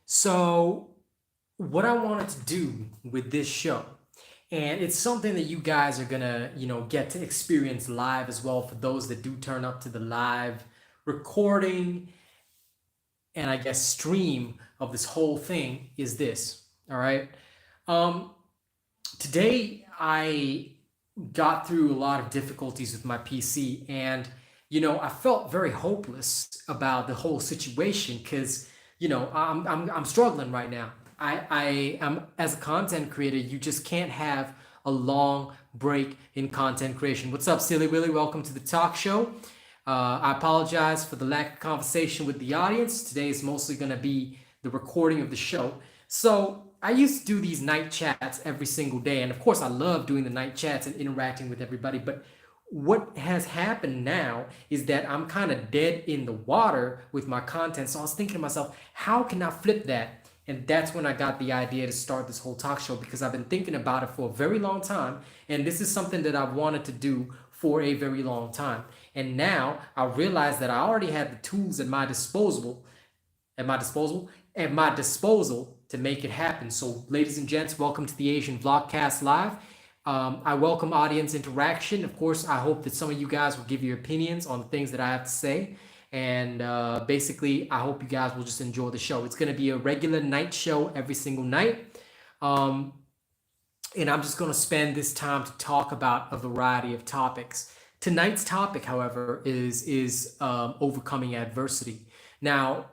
So, what I wanted to do with this show, and it's something that you guys are gonna, get to experience live as well for those that do turn up to the live recording and I guess stream of this whole thing is this. All right. Um, Today I got through a lot of difficulties with my PC, and I felt very hopeless about the whole situation because I'm struggling right now. I am, as a content creator, you just can't have a long break in content creation. What's up, Silly Willy? Welcome to the talk show. I apologize for the lack of conversation with the audience. Today is mostly going to be the recording of the show. So I used to do these night chats every single day. And of course, I love doing the night chats and interacting with everybody. But what has happened now is that I'm kind of dead in the water with my content. So I was thinking to myself, how can I flip that? And that's when I got the idea to start this whole talk show because I've been thinking about it for a very long time. And this is something that I've wanted to do for a very long time. And now I realize that I already have the tools at my disposal to make it happen. So, ladies and gents, welcome to the Asian Vlogcast Live. I welcome audience interaction. Of course, I hope that some of you guys will give your opinions on the things that I have to say. And basically, I hope you guys will just enjoy the show. It's going to be a regular night show every single night. Um, and I'm just going to spend this time to talk about a variety of topics. Tonight's topic, however, is overcoming adversity. Now,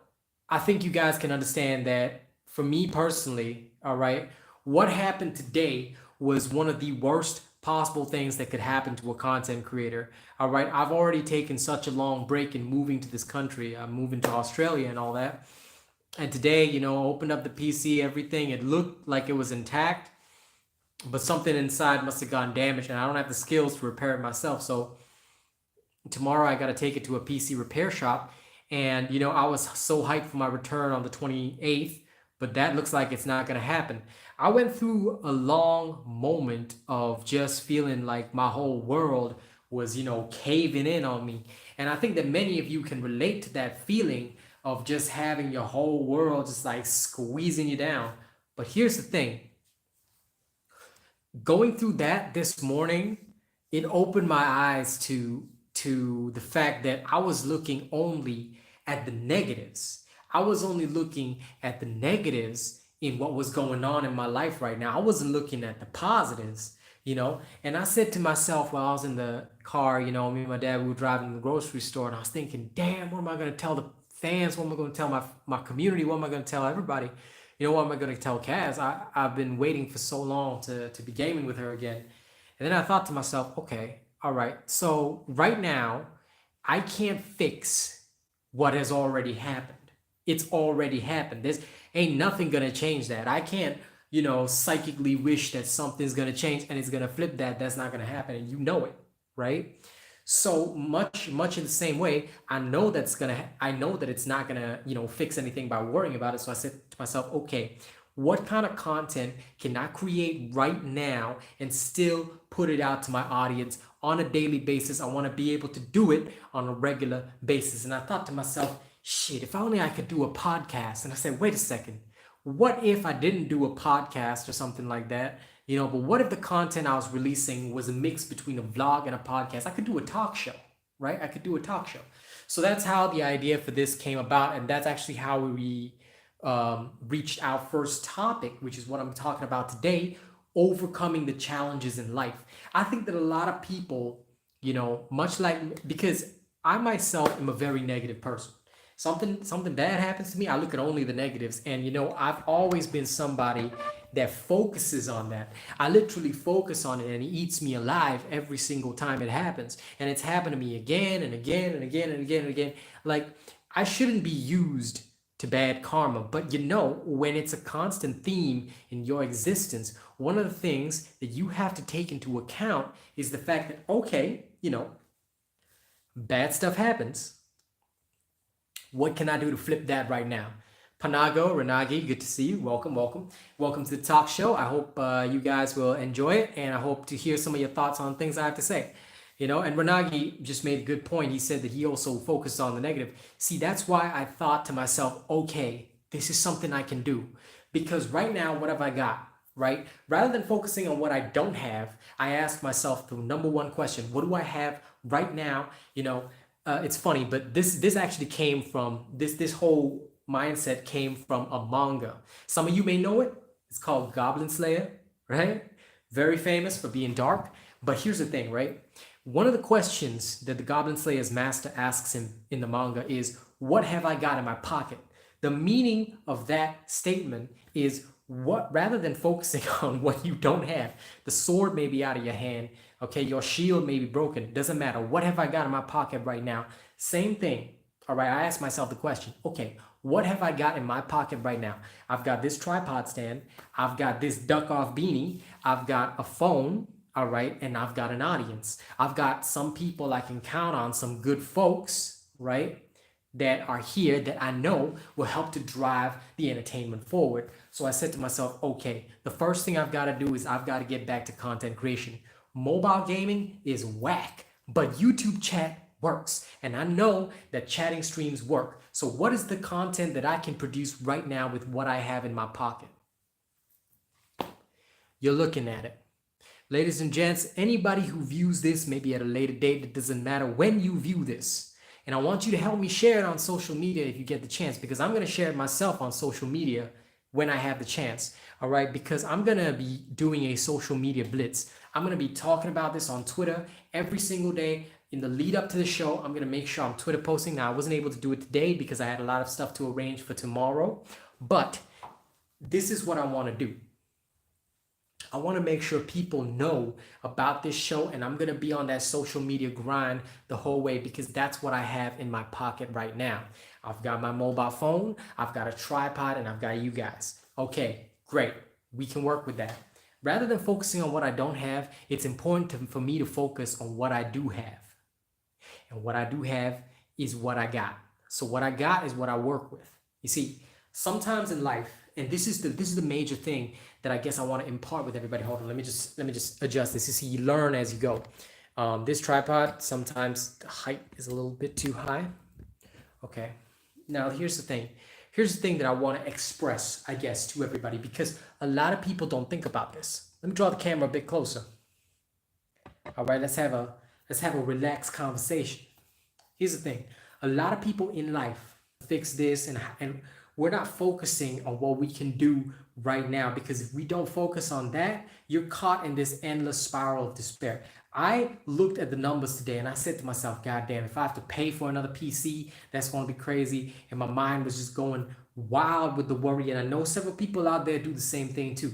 I think you guys can understand that for me personally, all right, what happened today was one of the worst possible things that could happen to a content creator. All right, I've already taken such a long break in moving to this country. I'm moving to Australia and all that. And today, opened up the PC, everything, it looked like it was intact, but something inside must have gone damaged, and I don't have the skills to repair it myself. So tomorrow I got to take it to a PC repair shop. And, I was so hyped for my return on the 28th, but that looks like it's not going to happen. I went through a long moment of just feeling like my whole world was, caving in on me. And I think that many of you can relate to that feeling of just having your whole world just like squeezing you down. But here's the thing, going through that this morning, it opened my eyes to the fact that I was looking only at the negatives. I was only looking at the negatives in what was going on in my life right now. I wasn't looking at the positives. And I said to myself while I was in the car, me and my dad, we were driving to the grocery store, and I was thinking, damn, what am I going to tell the fans? What am I going to tell my community? What am I going to tell everybody? What am I going to tell Kaz? I've been waiting for so long to be gaming with her again. And then I thought to myself, okay, all right, so right now, I can't fix what has already happened. It's already happened. There's ain't nothing gonna change that. I can't, psychically wish that something's gonna change and it's gonna flip that. That's not gonna happen, and you know it, right? So much in the same way, I know that it's not gonna, fix anything by worrying about it. So I said to myself, okay, what kind of content can I create right now and still put it out to my audience on a daily basis? I want to be able to do it on a regular basis. And I thought to myself, shit, if only I could do a podcast. And I said, wait a second, what if I didn't do a podcast or something like that? But what if the content I was releasing was a mix between a vlog and a podcast? I could do a talk show, right? I could do a talk show. So that's how the idea for this came about. And that's actually how we reached our first topic, which is what I'm talking about today, overcoming the challenges in life. I think that a lot of people, much like, because I myself am a very negative person. Something bad happens to me, I look at only the negatives. And I've always been somebody that focuses on that. I literally focus on it, and it eats me alive every single time it happens. And it's happened to me again and again and again and again and again. Like, I shouldn't be used to bad karma, but when it's a constant theme in your existence, one of the things that you have to take into account is the fact that, okay, bad stuff happens. What can I do to flip that right now? Panago, Renagi, good to see you. Welcome, welcome. Welcome to the talk show. I hope you guys will enjoy it, and I hope to hear some of your thoughts on things I have to say. And Renagi just made a good point. He said that he also focused on the negative. See, that's why I thought to myself, okay, This is something I can do. Because right now, what have I got? Right? Rather than focusing on what I don't have, I ask myself the number one question: what do I have right now? It's funny, but this actually came from this whole mindset came from a manga. Some of you may know it. It's called Goblin Slayer, right? Very famous for being dark. But here's the thing, right? One of the questions that the Goblin Slayer's master asks him in the manga is, "What have I got in my pocket?" The meaning of that statement is, what, rather than focusing on what you don't have, the sword may be out of your hand, okay, your shield may be broken, doesn't matter. What have I got in my pocket right now? Same thing. All right, I ask myself the question, okay, what have I got in my pocket right now? I've got this tripod stand, I've got this duck off beanie, I've got a phone, all right, and I've got an audience. I've got some people I can count on, some good folks, right, that are here that I know will help to drive the entertainment forward. So I said to myself, okay, the first thing I've got to do is I've got to get back to content creation. Mobile gaming is whack, but YouTube chat works. And I know that chatting streams work. So what is the content that I can produce right now with what I have in my pocket? You're looking at it. Ladies and gents, anybody who views this maybe at a later date, it doesn't matter when you view this. And I want you to help me share it on social media if you get the chance, because I'm going to share it myself on social media when I have the chance. All right, because I'm going to be doing a social media blitz. I'm going to be talking about this on Twitter every single day. In the lead up to the show, I'm going to make sure I'm Twitter posting. Now, I wasn't able to do it today because I had a lot of stuff to arrange for tomorrow, but this is what I want to do. I want to make sure people know about this show, and I'm going to be on that social media grind the whole way, because that's what I have in my pocket right now. I've got my mobile phone, I've got a tripod, and I've got you guys. Okay, great. We can work with that. Rather than focusing on what I don't have, it's important for me to focus on what I do have. And what I do have is what I got. So what I got is what I work with. You see, sometimes in life, and this is the major thing that I guess I want to impart with everybody. Hold on, let me just adjust this. You see, you learn as you go. This tripod, sometimes the height is a little bit too high. Okay, now here's the thing. Here's the thing that I want to express, I guess, to everybody, because a lot of people don't think about this. Let me draw the camera a bit closer. All right, let's have a relaxed conversation. Here's the thing. A lot of people in life fix this, and we're not focusing on what we can do right now, because if we don't focus on that, you're caught in this endless spiral of despair. I looked at the numbers today and I said to myself, God damn, if I have to pay for another PC, that's going to be crazy. And my mind was just going wild with the worry. And I know several people out there do the same thing too.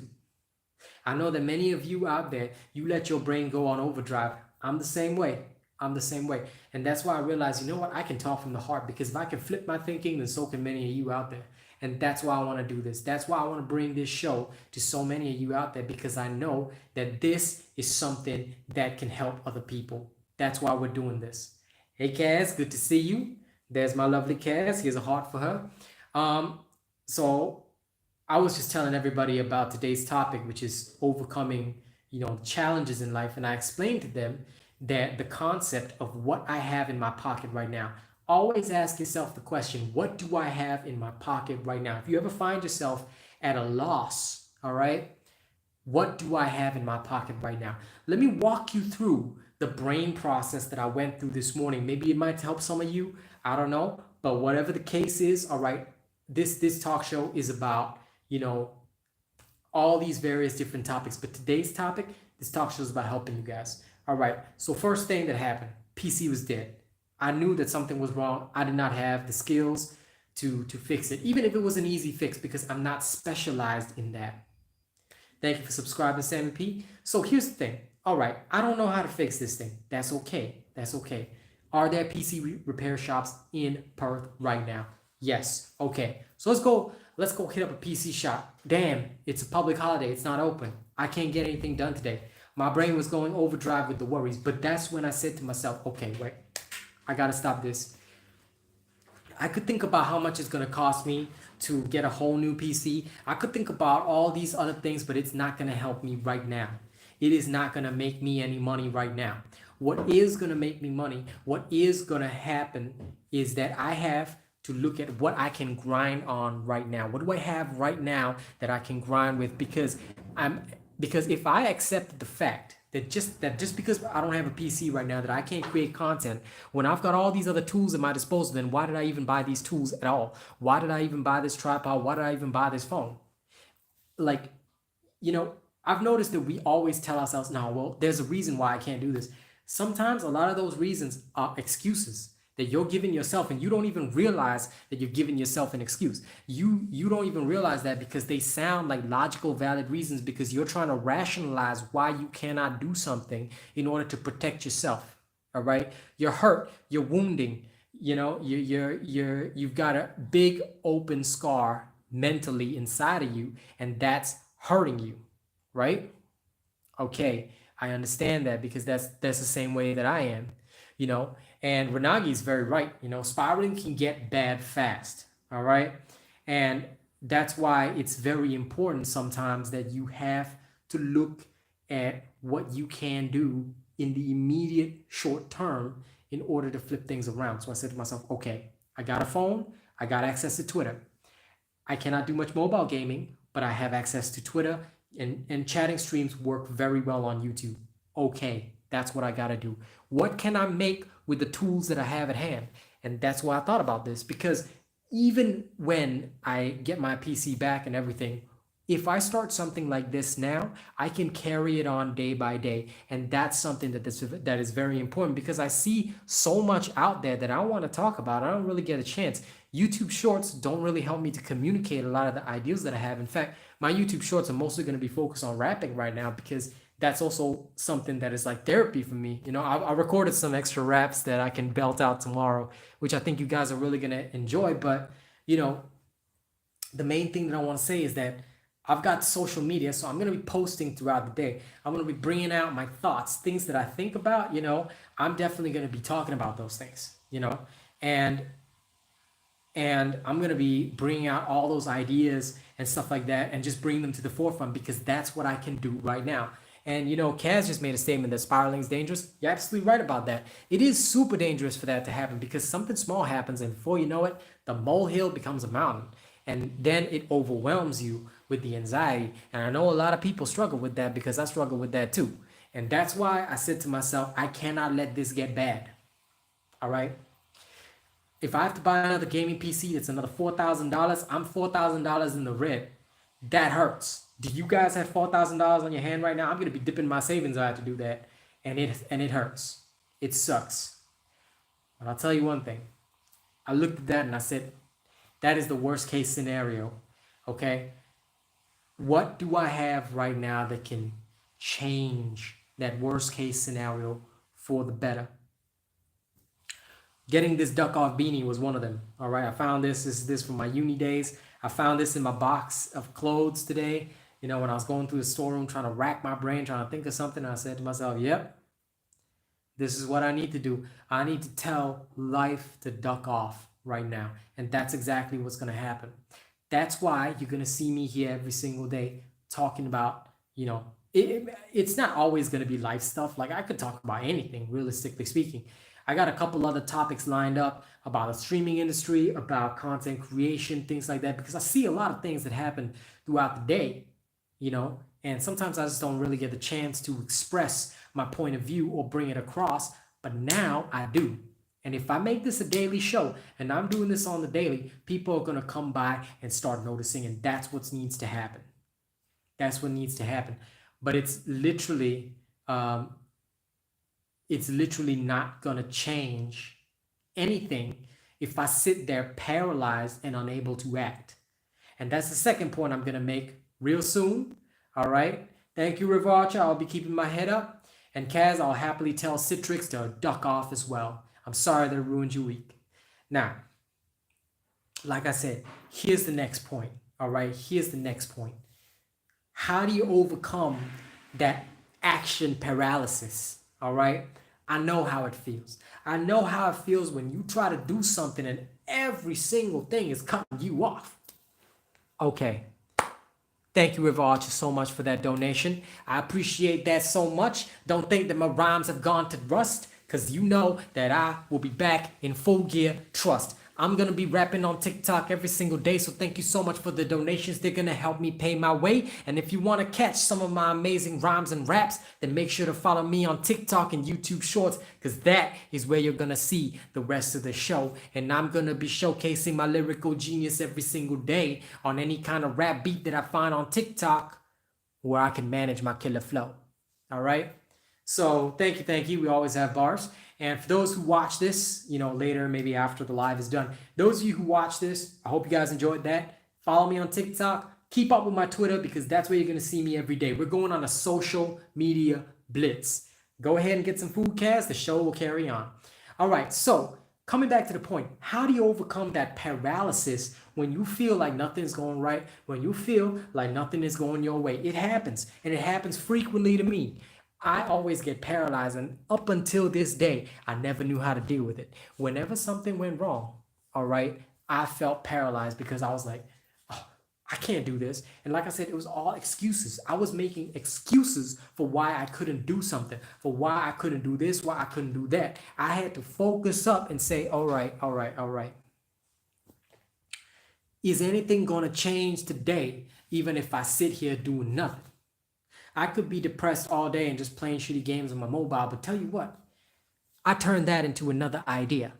I know that many of you out there, you let your brain go on overdrive. I'm the same way. And that's why I realized, you know what? I can talk from the heart, because if I can flip my thinking, then so can many of you out there. And that's why I want to do this. That's why I want to bring this show to so many of you out there, because I know that this is something that can help other people. That's why we're doing this. Hey, Kaz, good to see you. There's my lovely Kaz. Here's a heart for her. So I was just telling everybody about today's topic, which is overcoming, challenges in life. And I explained to them that the concept of what I have in my pocket right now. Always ask yourself the question, what do I have in my pocket right now? If you ever find yourself at a loss, all right, what do I have in my pocket right now? Let me walk you through the brain process that I went through this morning. Maybe it might help some of you. I don't know. But whatever the case is, all right, this talk show is about, all these various different topics. But today's topic, this talk show is about helping you guys. All right, so first thing that happened, PC was dead. I knew that something was wrong. I did not have the skills to fix it, even if it was an easy fix, because I'm not specialized in that. Thank you for subscribing, Sammy P. So here's the thing. All right, I don't know how to fix this thing. That's okay. Are there PC repair shops in Perth right now? Yes. Okay, so let's go hit up a PC shop. Damn, it's a public holiday. It's not open. I can't get anything done today. My brain was going overdrive with the worries, but that's when I said to myself, okay, wait, I gotta stop this. I could think about how much it's gonna cost me to get a whole new PC. I could think about all these other things, but it's not gonna help me right now. It is not gonna make me any money right now. What is gonna make me money, what is gonna happen is that I have to look at what I can grind on right now. What do I have right now that I can grind with? Because if I accept the fact that just because I don't have a PC right now that I can't create content when I've got all these other tools at my disposal, then why did I even buy these tools at all? Why did I even buy this tripod? Why did I even buy this phone? Like, I've noticed that we always tell ourselves, "No, well, there's a reason why I can't do this." Sometimes a lot of those reasons are excuses that you're giving yourself, and you don't even realize that you're giving yourself an excuse. You don't even realize that because they sound like logical, valid reasons because you're trying to rationalize why you cannot do something in order to protect yourself. All right, you're hurt, you're wounding, you've got a big open scar mentally inside of you, and that's hurting you, right? Okay, I understand that because that's the same way that I am, you know. And Renagi is very right. Spiraling can get bad fast. All right, and that's why it's very important sometimes that you have to look at what you can do in the immediate short term in order to flip things around. So I said to myself, okay, I got a phone, I got access to Twitter. I cannot do much mobile gaming, but I have access to Twitter, and chatting streams work very well on YouTube. Okay, that's what I got to do. What can I make with the tools that I have at hand? And that's why I thought about this, because even when I get my PC back and everything, if I start something like this now, I can carry it on day by day. And that's something that is very important because I see so much out there that I want to talk about. I don't really get a chance. YouTube shorts don't really help me to communicate a lot of the ideas that I have. In fact, my YouTube shorts are mostly going to be focused on rapping right now because that's also something that is like therapy for me. I recorded some extra raps that I can belt out tomorrow, which I think you guys are really going to enjoy. But, the main thing that I want to say is that I've got social media, so I'm going to be posting throughout the day. I'm going to be bringing out my thoughts, things that I think about, I'm definitely going to be talking about those things, and I'm going to be bringing out all those ideas and stuff like that and just bring them to the forefront because that's what I can do right now. And, Kaz just made a statement that spiraling is dangerous. You're absolutely right about that. It is super dangerous for that to happen because something small happens and before you know it, the molehill becomes a mountain. And then it overwhelms you with the anxiety. And I know a lot of people struggle with that because I struggle with that too. And that's why I said to myself, I cannot let this get bad. All right? If I have to buy another gaming PC that's another $4,000, I'm $4,000 in the red. That hurts. Do you guys have $4,000 on your hand right now? I'm going to be dipping my savings if I have to do that. And it hurts. It sucks. But I'll tell you one thing. I looked at that and I said, that is the worst case scenario. Okay? What do I have right now that can change that worst case scenario for the better? Getting this duck off beanie was one of them. All right, I found this. This is this from my uni days. I found this in my box of clothes today. When I was going through the storeroom trying to rack my brain, trying to think of something, I said to myself, yep, this is what I need to do. I need to tell life to duck off right now. And that's exactly what's going to happen. That's why you're going to see me here every single day talking about, it's not always going to be life stuff. Like I could talk about anything, realistically speaking. I got a couple other topics lined up about the streaming industry, about content creation, things like that, because I see a lot of things that happen throughout the day, and sometimes I just don't really get the chance to express my point of view or bring it across, but now I do. And if I make this a daily show and I'm doing this on the daily, people are going to come by and start noticing, and that's what needs to happen. That's what needs to happen. But it's literally not going to change anything if I sit there paralyzed and unable to act. And that's the second point I'm going to make real soon. All right. Thank you, River Archer. I'll be keeping my head up. And Kaz, I'll happily tell Citrix to duck off as well. I'm sorry that ruined your week. Now, like I said, here's the next point. All right. Here's the next point. How do you overcome that action paralysis? All right. I know how it feels. I know how it feels when you try to do something and every single thing is cutting you off. Okay. Thank you, River Archer, so much for that donation. I appreciate that so much. Don't think that my rhymes have gone to rust, because you know that I will be back in full gear. Trust. I'm going to be rapping on TikTok every single day. So thank you so much for the donations. They're going to help me pay my way. And if you want to catch some of my amazing rhymes and raps, then make sure to follow me on TikTok and YouTube Shorts, because that is where you're going to see the rest of the show. And I'm going to be showcasing my lyrical genius every single day on any kind of rap beat that I find on TikTok, where I can manage my killer flow. All right. So thank you, thank you. We always have bars. And for those who watch this, later, maybe after the live is done, those of you who watch this, I hope you guys enjoyed that. Follow me on TikTok. Keep up with my Twitter, because that's where you're going to see me every day. We're going on a social media blitz. Go ahead and get some Vlogcast. The show will carry on. All right. So coming back to the point, how do you overcome that paralysis when you feel like nothing's going right, when you feel like nothing is going your way? It happens, and it happens frequently to me. I always get paralyzed, and up until this day, I never knew how to deal with it. Whenever something went wrong, all right, I felt paralyzed because I was like, oh, I can't do this. And like I said, it was all excuses. I was making excuses for why I couldn't do something, for why I couldn't do this, why I couldn't do that. I had to focus up and say, all right. Is anything going to change today, even if I sit here doing nothing? I could be depressed all day and just playing shitty games on my mobile, but tell you what, I turned that into another idea,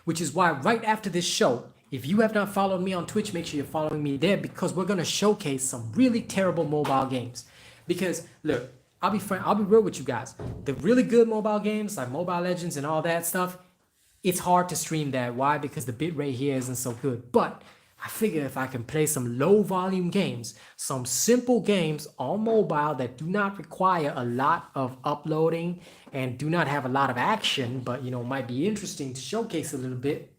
which is why right after this show, if you have not followed me on Twitch, make sure you're following me there, because we're going to showcase some really terrible mobile games. Because look, I'll be real with you guys. The really good mobile games like Mobile Legends and all that stuff, it's hard to stream that. Why? Because the bitrate here isn't so good. But I figure if I can play some low volume games, some simple games on mobile that do not require a lot of uploading and do not have a lot of action, but might be interesting to showcase a little bit.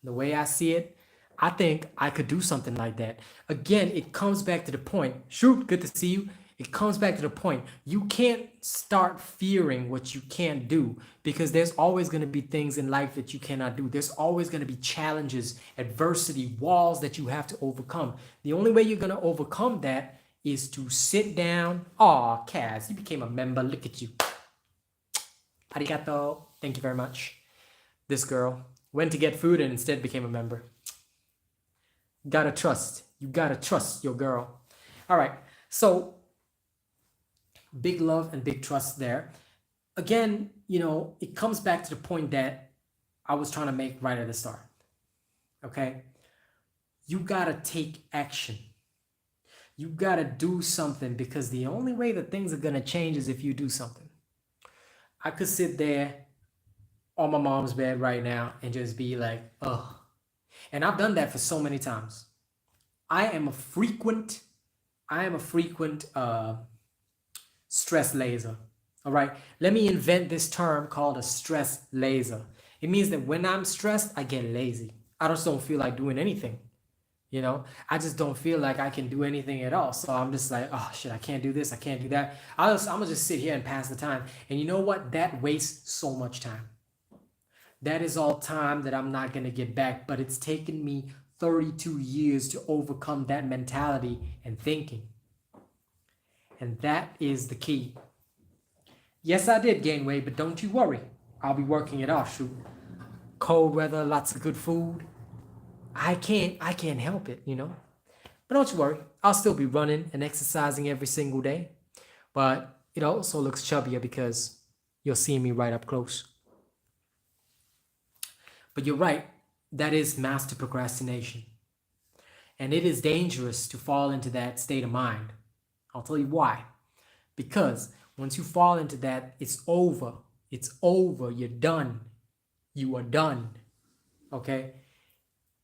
The way I see it, I think I could do something like that. Again, it comes back to the point. Shoot, good to see you. It comes back to the point. You can't start fearing what you can't do, because there's always going to be things in life that you cannot do. There's always going to be challenges, adversity, walls that you have to overcome. The only way you're going to overcome that is to sit down. Aw, Kaz, you became a member. Look at you. Arigato. Thank you very much. This girl went to get food and instead became a member. Gotta trust. You gotta trust your girl. All right. So big love and big trust there. Again, it comes back to the point that I was trying to make right at the start. Okay? You gotta take action. You gotta do something, because the only way that things are gonna change is if you do something. I could sit there on my mom's bed right now and just be like, ugh. And I've done that for so many times. I am a frequent stress laser. All right. Let me invent this term called a stress laser. It means that when I'm stressed, I get lazy. I just don't feel like doing anything. I just don't feel like I can do anything at all. So I'm just like, oh shit, I can't do this. I can't do that. I'm gonna just sit here and pass the time. And you know what? That wastes so much time. That is all time that I'm not gonna get back. But it's taken me 32 years to overcome that mentality and thinking. And that is the key. Yes, I did gain weight, but don't you worry. I'll be working it off. Shoot. Cold weather, lots of good food. I can't help it, But don't you worry. I'll still be running and exercising every single day. But it also looks chubbier because you'll see me right up close. But you're right. That is master procrastination. And it is dangerous to fall into that state of mind. I'll tell you why. Because once you fall into that, it's over. It's over. You're done. You are done. Okay?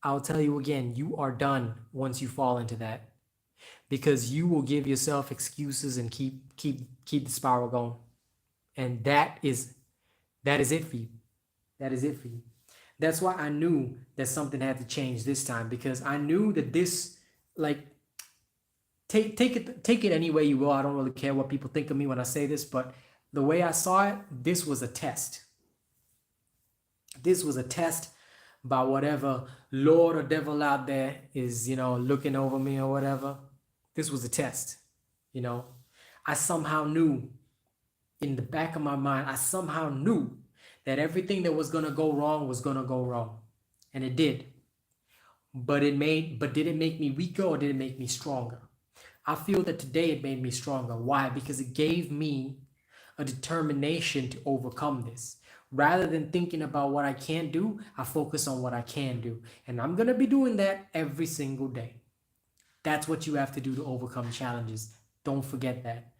I'll tell you again, you are done once you fall into that. Because you will give yourself excuses and keep the spiral going. And that is it for you. That is it for you. That's why I knew that something had to change this time, because I knew that this, take it any way you will. I don't really care what people think of me when I say this, but the way I saw it, this was a test. This was a test by whatever Lord or devil out there is, looking over me or whatever. This was a test, I somehow knew in the back of my mind, I somehow knew that everything that was going to go wrong was going to go wrong. and it did. But did it make me weaker or did it make me stronger? I feel that today it made me stronger. Why? Because it gave me a determination to overcome this. Rather than thinking about what I can't do, I focus on what I can do. And I'm going to be doing that every single day. That's what you have to do to overcome challenges. Don't forget that.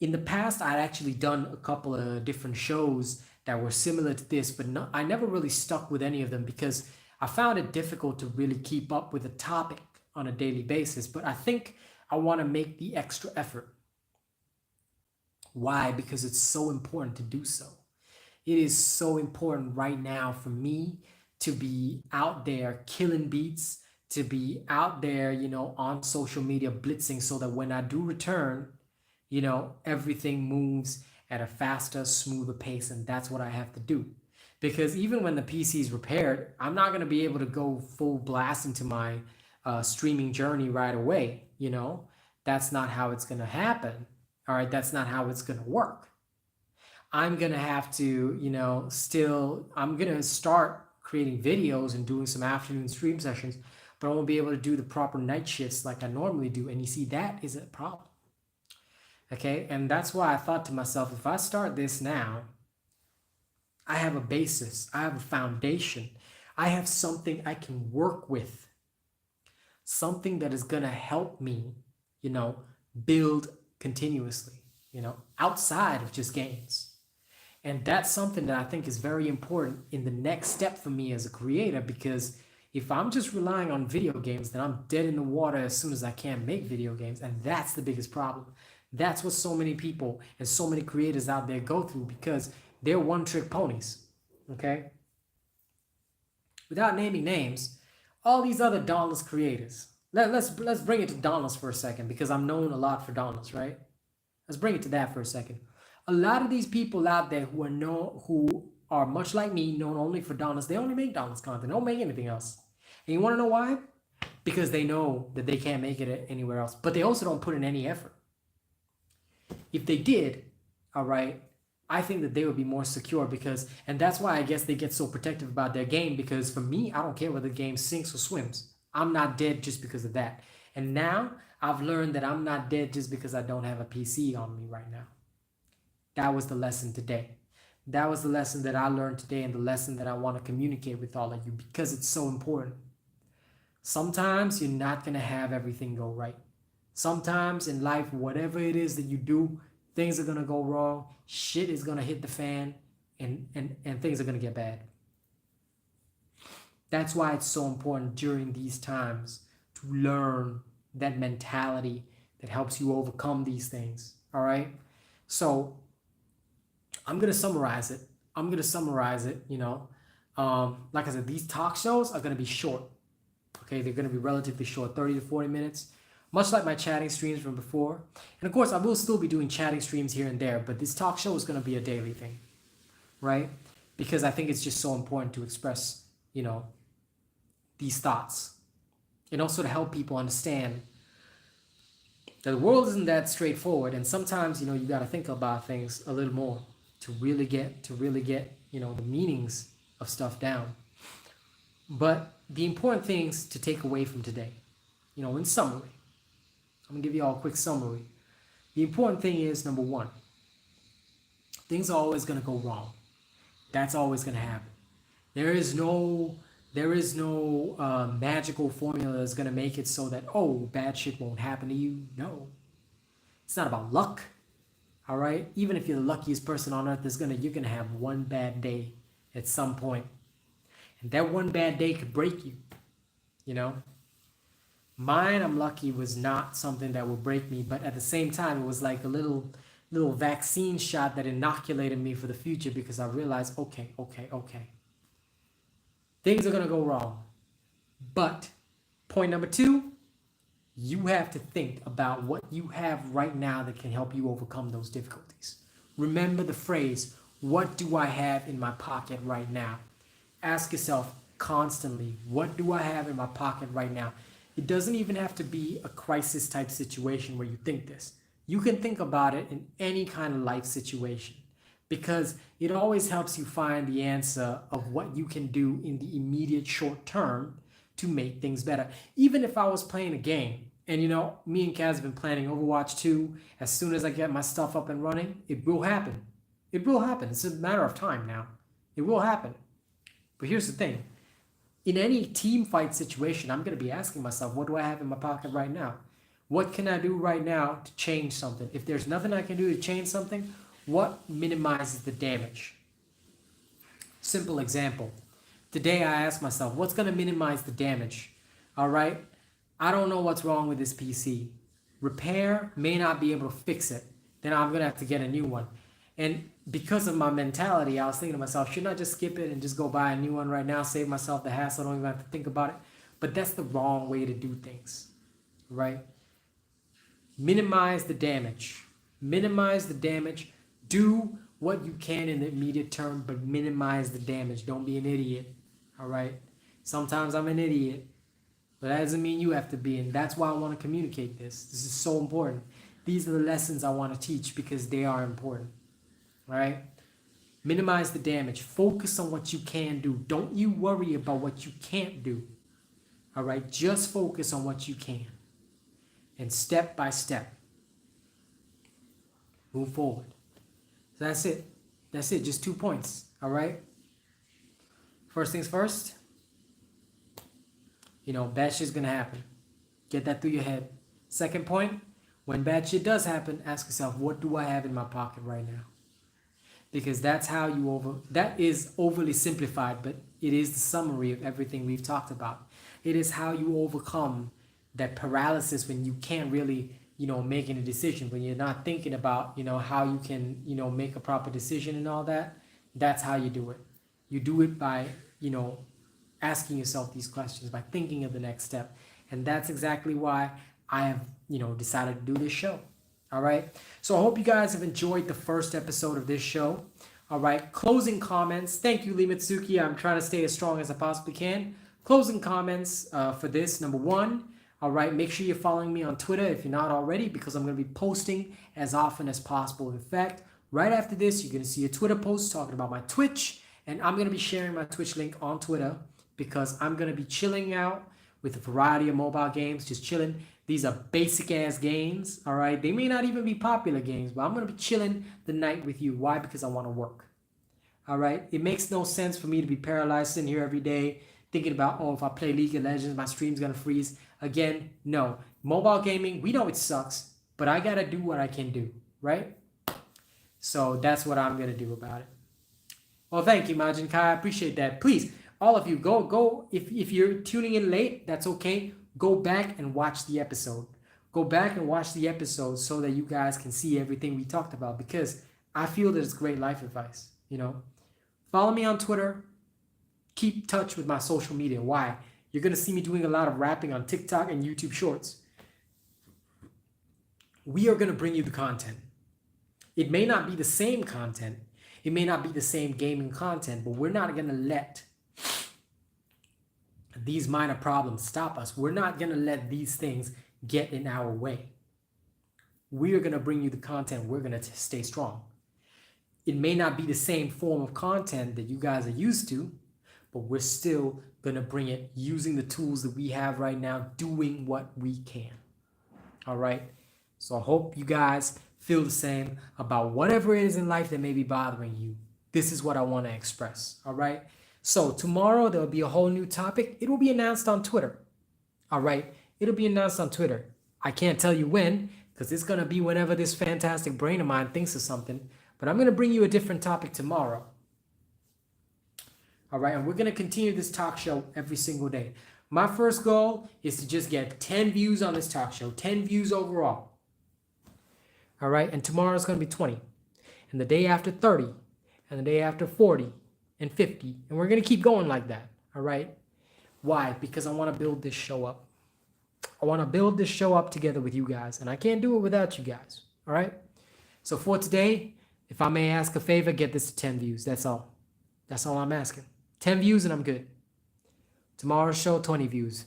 In the past, I'd actually done a couple of different shows that were similar to this, but I never really stuck with any of them because I found it difficult to really keep up with a topic on a daily basis. But I think I want to make the extra effort. Why? Because it's so important to do so. It is so important right now for me to be out there killing beats, to be out there, on social media blitzing so that when I do return, everything moves at a faster, smoother pace. And that's what I have to do. Because even when the PC is repaired, I'm not going to be able to go full blast into my streaming journey right away. That's not how it's going to happen. All right. That's not how it's going to work. I'm going to have to, I'm going to start creating videos and doing some afternoon stream sessions, but I won't be able to do the proper night shifts like I normally do. And you see, that is a problem. Okay. And that's why I thought to myself, if I start this now, I have a basis, I have a foundation, I have something I can work with, something that is going to help me, build continuously, outside of just games. And that's something that I think is very important in the next step for me as a creator, because if I'm just relying on video games, then I'm dead in the water as soon as I can't make video games. And that's the biggest problem. That's what so many people and so many creators out there go through, because they're one-trick ponies, okay? Without naming names, all these other dauntless creators. Let's bring it to dauntless for a second, because I'm known a lot for dauntless, right? Let's bring it to that for a second. A lot of these people out there who are much like me, known only for dauntless, they only make dauntless content. They don't make anything else. And you want to know why? Because they know that they can't make it anywhere else. But they also don't put in any effort. If they did, all right, I think that they would be more secure, and that's why I guess they get so protective about their game, because for me, I don't care whether the game sinks or swims. I'm not dead just because of that. And now I've learned that I'm not dead just because I don't have a PC on me right now. That was the lesson today. That was the lesson that I learned today, and the lesson that I want to communicate with all of you, because it's so important. Sometimes you're not going to have everything go right. Sometimes in life, whatever it is that you do, things are going to go wrong, shit is going to hit the fan, and things are going to get bad. That's why it's so important during these times to learn that mentality that helps you overcome these things, all right? So I'm going to summarize it. Like I said, these talk shows are going to be short, okay? They're going to be relatively short, 30 to 40 minutes. Much like my chatting streams from before. And of course, I will still be doing chatting streams here and there, but this talk show is going to be a daily thing, right? Because I think it's just so important to express, these thoughts. And also to help people understand that the world isn't that straightforward. And sometimes, you got to think about things a little more to really get, the meanings of stuff down. But the important things to take away from today, in summary, I'm going to give you all a quick summary. The important thing is, number one, things are always going to go wrong. That's always going to happen. There is no magical formula that's going to make it so that, bad shit won't happen to you. No. It's not about luck. All right? Even if you're the luckiest person on earth, you're going to have one bad day at some point. And that one bad day could break you. Mine, I'm lucky, was not something that would break me, but at the same time, it was like a little vaccine shot that inoculated me for the future, because I realized, okay. Things are going to go wrong. But point number two, you have to think about what you have right now that can help you overcome those difficulties. Remember the phrase, what do I have in my pocket right now? Ask yourself constantly, what do I have in my pocket right now? It doesn't even have to be a crisis type situation where you think this. You can think about it in any kind of life situation. because it always helps you find the answer of what you can do in the immediate short term to make things better. Even if I was playing a game, and me and Kaz have been planning Overwatch 2, as soon as I get my stuff up and running, it will happen. It will happen. It's a matter of time now. It will happen. But here's the thing. In any team fight situation, I'm going to be asking myself, what do I have in my pocket right now? What can I do right now to change something? If there's nothing I can do to change something, what minimizes the damage? Simple example. Today I asked myself, what's going to minimize the damage? All right? I don't know what's wrong with this PC. Repair may not be able to fix it. Then I'm going to have to get a new one. And because of my mentality, I was thinking to myself, shouldn't I just skip it and just go buy a new one right now, save myself the hassle, I don't even have to think about it. But that's the wrong way to do things, right? Minimize the damage. Minimize the damage. Do what you can in the immediate term, but minimize the damage. Don't be an idiot, all right? Sometimes I'm an idiot, but that doesn't mean you have to be, and that's why I want to communicate this. This is so important. These are the lessons I want to teach because they are important. All right? Minimize the damage. Focus on what you can do. Don't you worry about what you can't do. All right? Just focus on what you can. And step by step, move forward. So that's it. That's it. Just 2 points. All right? First things first. Bad shit's going to happen. Get that through your head. Second point. When bad shit does happen, ask yourself, what do I have in my pocket right now? Because that's how that is overly simplified, but it is the summary of everything we've talked about. It is how you overcome that paralysis when you can't really, make any decision, when you're not thinking about, how you can, make a proper decision and all that. That's how you do it. You do it by, asking yourself these questions, by thinking of the next step. And that's exactly why I have, decided to do this show. All right. So I hope you guys have enjoyed the first episode of this show. All right. Closing comments. Thank you, Lee Mitsuki. I'm trying to stay as strong as I possibly can. Closing comments for this. Number one. All right. Make sure you're following me on Twitter if you're not already, because I'm going to be posting as often as possible. In fact, right after this, you're going to see a Twitter post talking about my Twitch. And I'm going to be sharing my Twitch link on Twitter because I'm going to be chilling out with a variety of mobile games, just chilling. These are basic ass games, all right? They may not even be popular games, but I'm going to be chilling the night with you. Why? Because I want to work, all right? It makes no sense for me to be paralyzed sitting here every day thinking about, if I play League of Legends, my stream's going to freeze. Again, no. Mobile gaming, we know it sucks, but I got to do what I can do, right? So that's what I'm going to do about it. Well, thank you, Majin Kai. I appreciate that. Please, all of you, go. If you're tuning in late, that's okay. Go back and watch the episode. Go back and watch the episode so that you guys can see everything we talked about, because I feel that it's great life advice. Follow me on Twitter. Keep touch with my social media. Why? You're going to see me doing a lot of rapping on TikTok and YouTube Shorts. We are going to bring you the content. It may not be the same content. It may not be the same gaming content, but we're not going to let these minor problems stop us. We're not going to let these things get in our way. We are going to bring you the content. We're going to stay strong. It may not be the same form of content that you guys are used to, but we're still going to bring it using the tools that we have right now, doing what we can. All right? So I hope you guys feel the same about whatever it is in life that may be bothering you. This is what I want to express. All right? So tomorrow there will be a whole new topic. It will be announced on Twitter. All right? It'll be announced on Twitter. I can't tell you when, because it's going to be whenever this fantastic brain of mine thinks of something. But I'm going to bring you a different topic tomorrow. All right? And we're going to continue this talk show every single day. My first goal is to just get 10 views on this talk show. 10 views overall. All right? And tomorrow's going to be 20. And the day after 30. And the day after 40. And 50. And we're going to keep going like that. All right? Why? Because I want to build this show up. I want to build this show up together with you guys. And I can't do it without you guys. All right? So for today, if I may ask a favor, get this to 10 views. That's all. That's all I'm asking. 10 views and I'm good. Tomorrow's show, 20 views.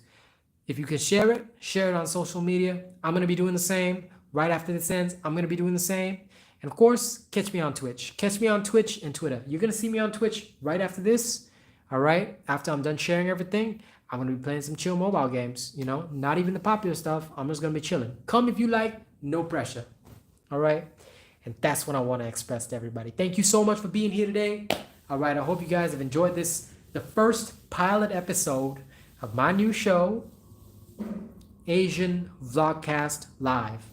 If you can share it on social media. I'm going to be doing the same. Right after this ends, I'm going to be doing the same. And of course, catch me on Twitch. Catch me on Twitch and Twitter. You're going to see me on Twitch right after this. All right? After I'm done sharing everything, I'm going to be playing some chill mobile games. You know, not even the popular stuff. I'm just going to be chilling. Come if you like, no pressure. All right? And that's what I want to express to everybody. Thank you so much for being here today. All right, I hope you guys have enjoyed this, the first pilot episode of my new show, Asian Vlogcast Live.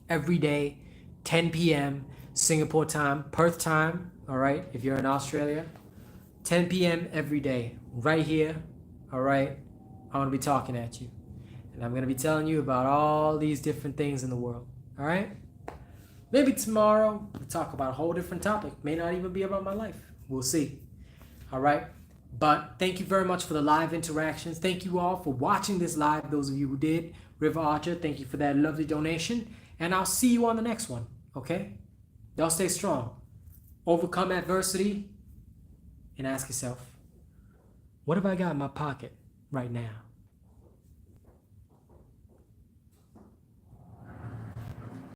Every day, 10 p.m. Singapore time, Perth time, all right, if you're in Australia. 10 p.m. every day, right here, all right? I'm going to be talking at you. And I'm going to be telling you about all these different things in the world, all right? Maybe tomorrow we'll talk about a whole different topic. May not even be about my life. We'll see. All right. But thank you very much for the live interactions. Thank you all for watching this live. Those of you who did. River Archer, thank you for that lovely donation. And I'll see you on the next one. Okay? Y'all stay strong. Overcome adversity. And ask yourself, what have I got in my pocket right now?